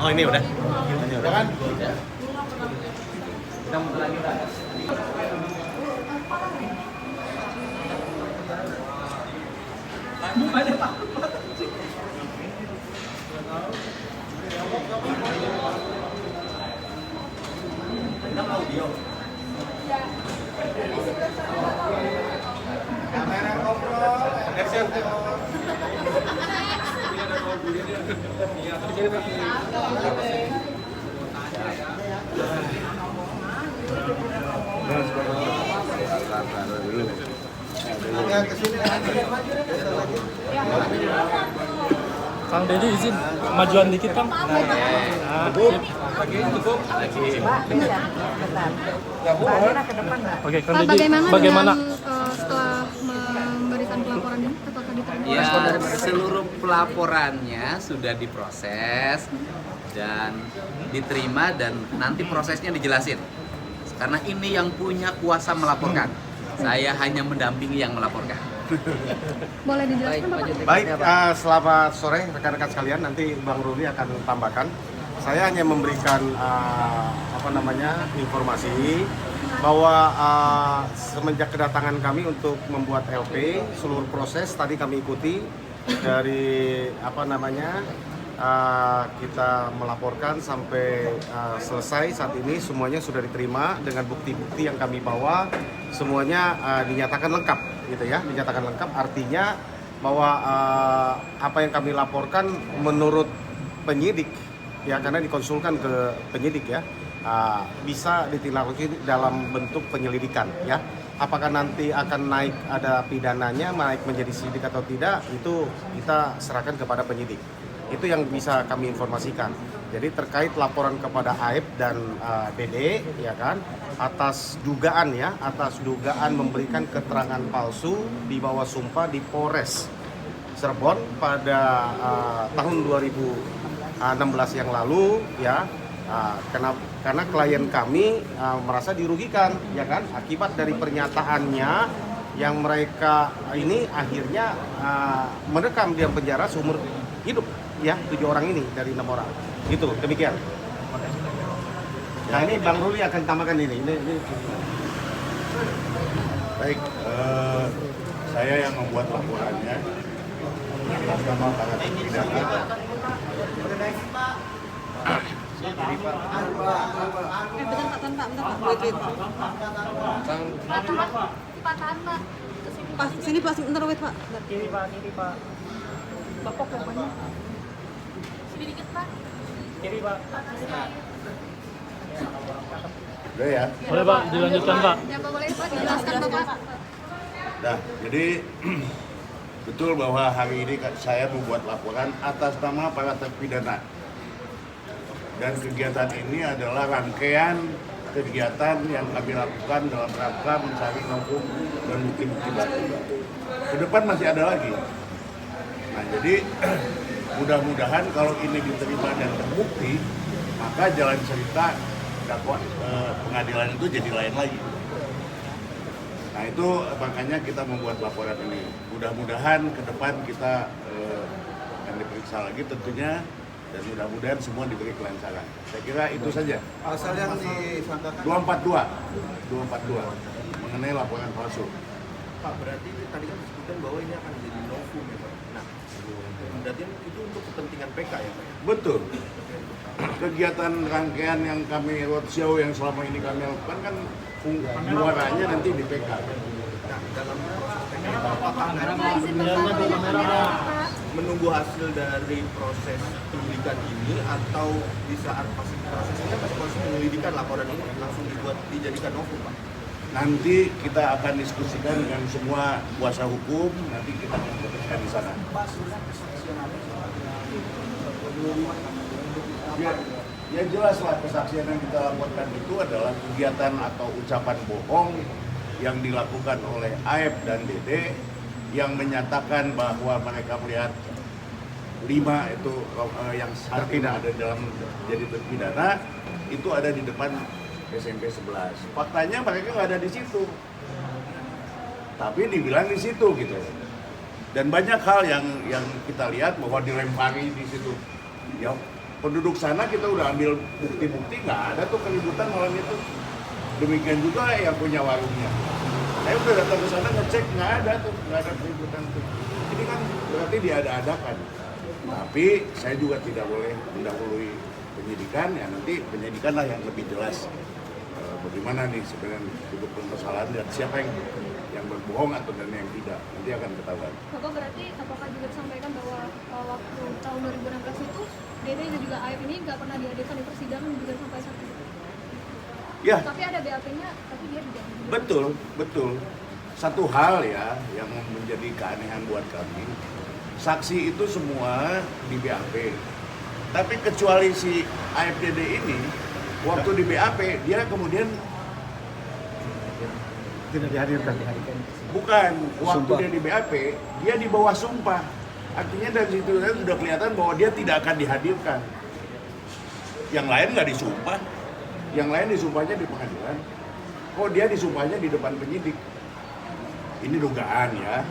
Oh ini udah. Ini udah kan? Kita muter lagi Pak. Mukanya takut banget sih. Kita audio. Kamera ngobrol. Action. Ya kesini lagi. Kang Deddy izin majuan dikit Kang. Nah, sip. Oke, Kang Pak, Deddy, bagaimana? dengan setelah memberikan pelaporan ini, apakah diterima? Ya, seluruh pelaporannya sudah diproses dan diterima dan nanti prosesnya dijelasin. Karena ini yang punya kuasa melaporkan. Saya hanya mendampingi yang melaporkan. Boleh dijelaskan Bapak? Baik, selamat sore rekan-rekan sekalian. Nanti Bang Ruli akan tambahkan. Saya hanya memberikan informasi bahwa semenjak kedatangan kami untuk membuat LP, seluruh proses tadi kami ikuti dari kita melaporkan sampai selesai. Saat ini semuanya sudah diterima dengan bukti-bukti yang kami bawa, semuanya dinyatakan lengkap, gitu ya. Dinyatakan lengkap artinya bahwa apa yang kami laporkan menurut penyidik, ya karena dikonsulkan ke penyidik ya, bisa ditindaklanjuti dalam bentuk penyelidikan ya. Apakah nanti akan naik ada pidananya, naik menjadi sidik atau tidak, itu kita serahkan kepada penyidik. Itu yang bisa kami informasikan. Jadi terkait laporan kepada AIP dan DD ya kan, atas dugaan memberikan keterangan palsu di bawah sumpah di Polres Cirebon pada tahun 2016 yang lalu ya. Karena klien kami merasa dirugikan ya kan akibat dari pernyataannya yang mereka ini akhirnya mendekam di penjara seumur hidup ya, 7 orang ini dari 6 orang. Gitu, demikian. Nah, ini Bang Ruli akan tambahkan ini. Baik, saya yang membuat laporannya atas nama para terpidana. Pas sini Pak, sebentar wait Pak. Kiri Pak. Bapak pokoknya. Sini dikit Pak. Kiri Pak. Udah ya. Boleh Pak, dilanjutkan Pak. Ya Pak, boleh Pak dijelaskan Bapak. Nah, jadi betul bahwa hari ini saya membuat laporan atas nama para terpidana. Dan kegiatan ini adalah rangkaian kegiatan yang kami lakukan dalam rangka mencari novum dan bukti-bukti baru. Ke depan masih ada lagi. Nah, jadi mudah-mudahan kalau ini diterima dan terbukti, maka jalan cerita pengadilan itu jadi lain lagi. Nah, itu makanya kita membuat laporan ini. Mudah-mudahan ke depan kita akan diperiksa lagi tentunya, dan mudah-mudahan semua diberi kelancaran. Saya kira itu saja. Pasal yang disangkakan 242 mengenai laporan palsu. Pak, berarti tadi kan disebutkan bahwa ini akan menjadi novum ya Pak. Nah, berarti itu untuk kepentingan PK ya Pak? Betul. Kegiatan rangkaian yang kami roadshow yang selama ini kami lakukan kan muaranya nanti di PK. Nah, dalam proses PK apakah menunggu hasil dari proses penyelidikan ini atau di saat masih prosesnya masih proses penyelidikan laporan ini langsung dijadikan novum Pak? Nanti kita akan diskusikan dengan semua kuasa hukum, nanti kita memutuskan di sana. Ya jelas lah, kesaksian yang kita laporkan itu adalah kegiatan atau ucapan bohong yang dilakukan oleh AIP dan DD yang menyatakan bahwa mereka melihat 5 itu yang terpidana ada dalam jadi terpidana itu ada di depan SMP 11. Faktanya mereka nggak ada di situ, tapi dibilang di situ gitu. Dan banyak hal yang kita lihat bahwa dilempari di situ. Ya penduduk sana kita udah ambil bukti-bukti, nggak ada tuh keributan malam itu. Demikian juga yang punya warungnya. Saya udah datang ke sana ngecek, nggak ada keributan tuh. Ini kan berarti diada-adakan. Tapi saya juga tidak boleh mendahului penyidikan, ya nanti penyidikan lah yang lebih jelas bagaimana nih sebenarnya duduk permasalahan dan siapa yang berbohong atau dan yang tidak, nanti akan ketahuan. Bapak berarti apakah juga disampaikan bahwa waktu tahun 2016 itu Dede dan juga AF ini nggak pernah dihadirkan di persidangan juga sampai saat itu? Ya. Tapi ada BAP-nya, tapi dia tidak. Betul. Satu hal ya yang menjadi keanehan buat kami, saksi itu semua di BAP. Tapi kecuali si AFDD ini, waktu di BAP dia kemudian Tidak dihadirkan. bukan waktu Sumpah. dia di BAP, dia di bawah sumpah. Artinya dari situ sudah kelihatan bahwa dia tidak akan dihadirkan. Yang lain nggak disumpah, yang lain disumpahnya di pengadilan. Oh dia disumpahnya di depan penyidik. Ini dugaan ya.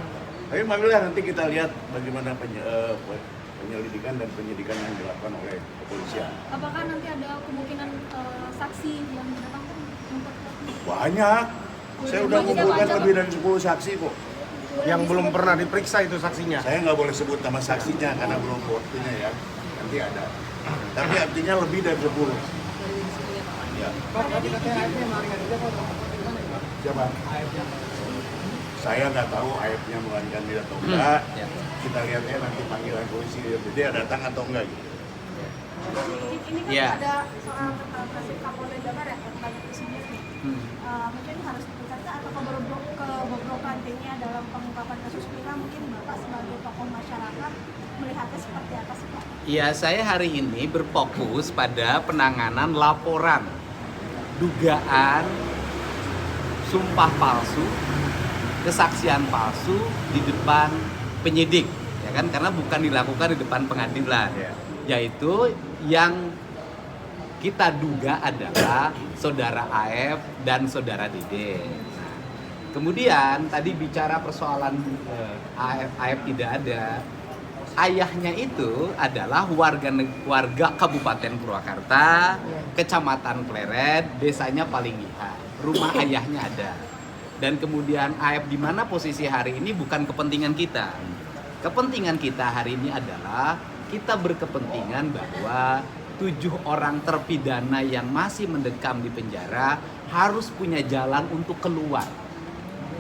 Tapi marilah nanti kita lihat bagaimana penyelidikan dan penyidikan yang dilakukan oleh kepolisian. Apakah nanti ada kemungkinan saksi yang datang untuk Banyak. Saya udah mengumpulkan lebih dari 10 saksi kok. Yang belum pernah diperiksa itu saksinya. Saya nggak boleh sebut nama saksinya karena belum waktunya ya. Nanti ada. Tapi artinya lebih dari 10. Ya. Siapa? Saya nggak tahu AF-nya melarikan diri atau enggak. Ya. Kita lihatnya nanti panggilan polisi dia datang atau enggak gitu. Ini kan Ya. ada soal Kapolda Jabar ya, yang banyak disebut nih. Mungkin harus diperiksa atau kebobrokan timnya dalam pengungkapan kasus Vina, mungkin Bapak sebagai tokoh masyarakat melihatnya seperti apa sih Pak? Ya, saya hari ini berfokus pada penanganan laporan dugaan sumpah palsu, kesaksian palsu di depan penyidik, ya kan? Karena bukan dilakukan di depan pengadilan, yaitu yang kita duga adalah saudara AF dan saudara Dede. Nah, kemudian tadi bicara persoalan AF tidak ada. Ayahnya itu adalah warga Kabupaten Purwakarta, Kecamatan Pleret, desanya Palinggihan. Rumah ayahnya ada. Dan kemudian AF di mana posisi hari ini bukan kepentingan kita. Kepentingan kita hari ini adalah kita berkepentingan bahwa 7 orang terpidana yang masih mendekam di penjara harus punya jalan untuk keluar.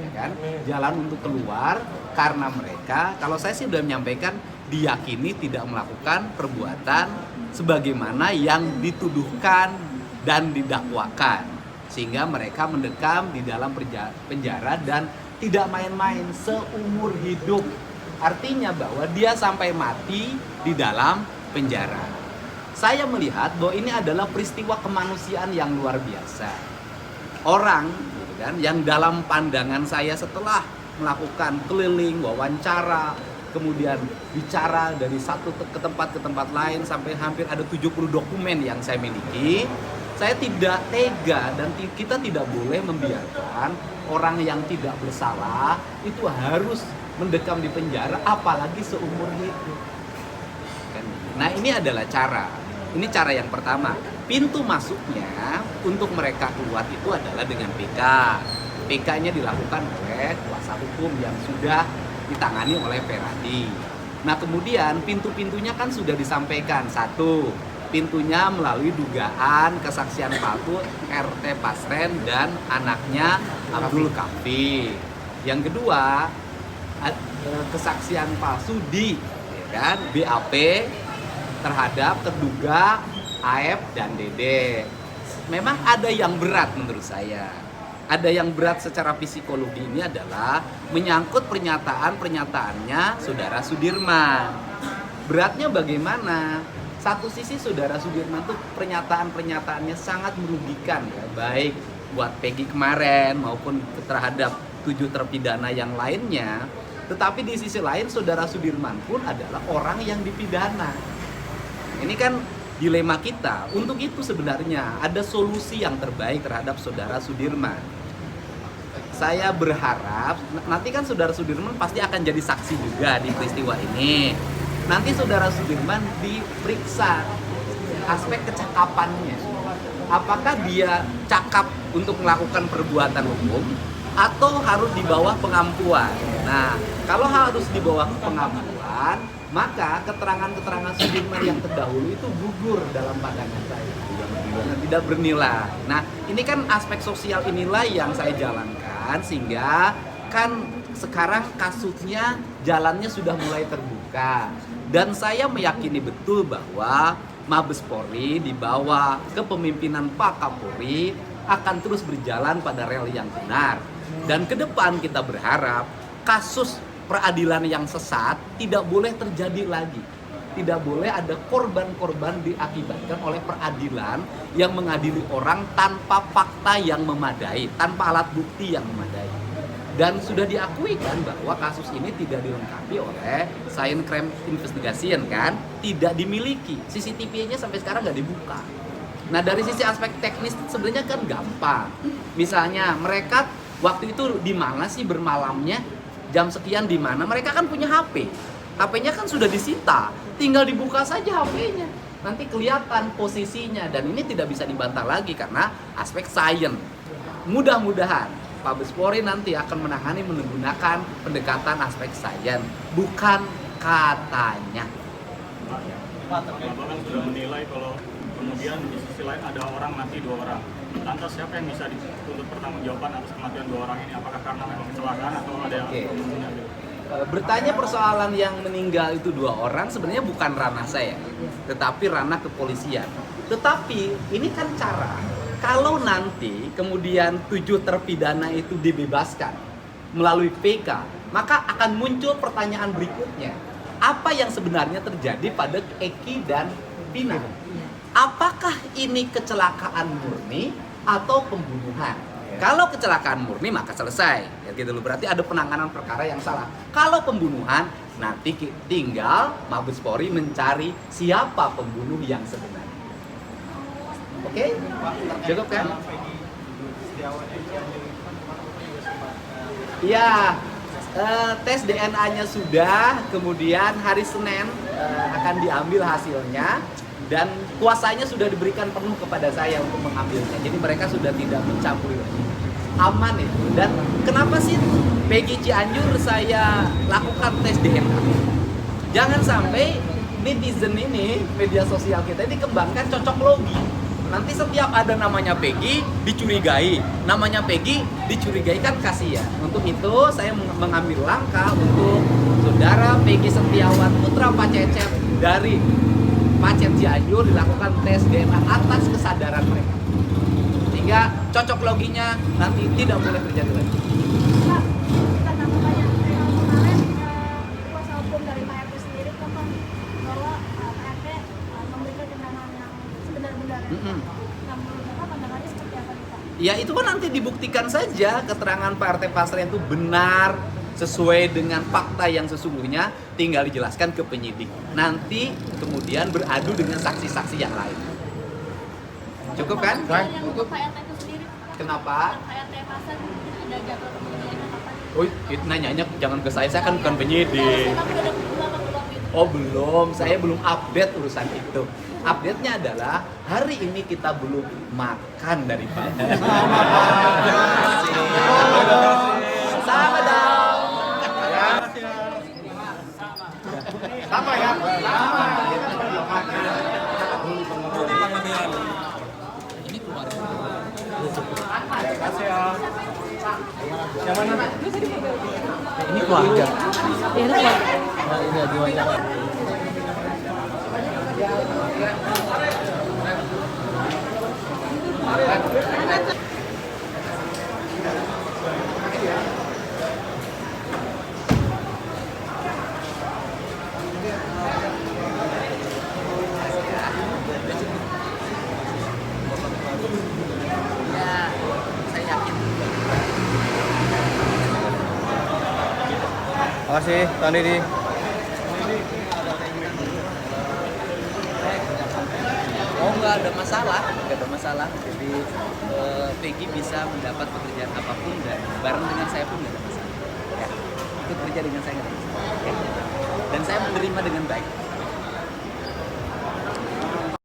Ya kan? Jalan untuk keluar karena mereka, kalau saya sih sudah menyampaikan, diyakini tidak melakukan perbuatan sebagaimana yang dituduhkan dan didakwakan, sehingga mereka mendekam di dalam penjara dan tidak main-main seumur hidup. Artinya bahwa dia sampai mati di dalam penjara. Saya melihat bahwa ini adalah peristiwa kemanusiaan yang luar biasa. Orang gitu kan, yang dalam pandangan saya setelah melakukan keliling, wawancara, kemudian bicara dari satu ke tempat lain sampai hampir ada 70 dokumen yang saya miliki, saya tidak tega dan kita tidak boleh membiarkan orang yang tidak bersalah itu harus mendekam di penjara apalagi seumur hidup. Nah, ini adalah cara. Ini cara yang pertama. Pintu masuknya untuk mereka keluar itu adalah dengan PK. PK-nya dilakukan oleh kuasa hukum yang sudah ditangani oleh Feradi. Nah, kemudian pintu-pintunya kan sudah disampaikan. Satu, pintunya melalui dugaan kesaksian palsu RT Pasren dan anaknya Abdul Kafi. Yang kedua, kesaksian palsu di kan BAP terhadap terduga AF dan Dede. Memang ada yang berat menurut saya. Ada yang berat secara psikologi ini adalah menyangkut pernyataan-pernyataannya Saudara Sudirman. Beratnya bagaimana? Satu sisi Saudara Sudirman tuh pernyataan-pernyataannya sangat merugikan ya, baik buat Peggy kemarin maupun terhadap 7 terpidana yang lainnya. Tetapi di sisi lain Saudara Sudirman pun adalah orang yang dipidana. Ini kan dilema kita. Untuk itu sebenarnya ada solusi yang terbaik terhadap Saudara Sudirman. Saya berharap nanti kan Saudara Sudirman pasti akan jadi saksi juga di peristiwa ini. Nanti Saudara Sudirman diperiksa aspek kecakapannya. Apakah dia cakap untuk melakukan perbuatan hukum atau harus di bawah pengampuan? Nah, kalau harus di bawah pengampuan, maka keterangan-keterangan Sudirman yang terdahulu itu gugur dalam pandangan saya. Tidak bernilai. Nah, ini kan aspek sosial inilah yang saya jalankan sehingga kan sekarang kasusnya jalannya sudah mulai terbuka. Dan saya meyakini betul bahwa Mabes Polri di bawah kepemimpinan Pak Kapolri akan terus berjalan pada rel yang benar. Dan ke depan kita berharap kasus peradilan yang sesat tidak boleh terjadi lagi. Tidak boleh ada korban-korban diakibatkan oleh peradilan yang mengadili orang tanpa fakta yang memadai, tanpa alat bukti yang memadai. Dan sudah diakui kan bahwa kasus ini tidak dilengkapi oleh Science Crime Investigation kan, tidak dimiliki. CCTV-nya sampai sekarang nggak dibuka. Nah dari sisi aspek teknis sebenarnya kan gampang. Misalnya mereka waktu itu di mana sih bermalamnya, jam sekian di mana? Mereka kan punya HP. HP-nya kan sudah disita, tinggal dibuka saja HP-nya. Nanti kelihatan posisinya dan ini tidak bisa dibantah lagi karena aspek sains. Mudah-mudahan Mabes Polri nanti akan menangani menggunakan pendekatan aspek sains, bukan katanya. Pak, Abang sudah menilai kalau kemudian di sisi lain ada orang mati 2 orang. Lantas siapa yang bisa dituntut pertanggungjawaban atas kematian 2 orang ini? Apakah karena memang kecelakaan atau ada yang pembunuhnya? Bertanya persoalan yang meninggal itu 2 orang sebenarnya bukan ranah saya, tetapi ranah kepolisian. Tetapi ini kan cara, kalau nanti kemudian 7 terpidana itu dibebaskan melalui PK, maka akan muncul pertanyaan berikutnya. Apa yang sebenarnya terjadi pada Eki dan Vina? Apakah ini kecelakaan murni atau pembunuhan? Kalau kecelakaan murni maka selesai, ya gitu loh. Berarti ada penanganan perkara yang salah. Kalau pembunuhan, nanti tinggal Mabes Polri mencari siapa pembunuh yang sebenarnya. Oke? Cukup kan? Iya, tes DNA-nya sudah, kemudian hari Senin akan diambil hasilnya. Dan kuasanya sudah diberikan penuh kepada saya untuk mengambilnya. Jadi mereka sudah tidak mencampuri lagi. Aman itu. Dan kenapa sih PG Cianjur saya lakukan tes DNA? Jangan sampai netizen ini, media sosial kita ini dikembangkan cocok logi. Nanti setiap ada namanya Peggy dicurigai, namanya Peggy dicurigai kan kasihan. Untuk itu saya mengambil langkah untuk saudara Peggy Setiawan putra Pak Cecep dari Pacet Cianjur dilakukan tes DNA atas kesadaran mereka. Sehingga cocok loginya nanti tidak boleh terjadi lagi. Pak, karena banyak kemarin kuasa hukum dari Pak RT sendiri kan bahwa Pak RT memberikan keterangan yang sebenar-benarnya. Nah, menurut Bapak pandangannya seperti apa nih Pak? Ya itu kan nanti dibuktikan saja keterangan Pak RT Pasren itu benar sesuai dengan fakta yang sesungguhnya, tinggal dijelaskan ke penyidik. Nanti kemudian beradu dengan saksi-saksi yang lain. Cukup kan? Yang untuk Pak RT itu sendiri, Kenapa? Pak RT Pasar ada jadwal pemilihannya kapan? Oh, itu nanyanya jangan ke saya kan bukan penyidik. Tapi udah belum itu. Oh belum, saya belum update urusan itu. Update-nya adalah hari ini kita belum makan dari Pak. Sama dong. Sama ya. Ini keluarga. Ya, saya yakin. Makasih, Pak Didi. Oh nggak ada masalah, nggak ada masalah. Jadi Peggy bisa mendapat pekerjaan apapun dan bareng dengan saya pun nggak ada masalah. Ya, ikut kerja dengan saya nggak ada masalah. Ya. Dan saya menerima dengan baik.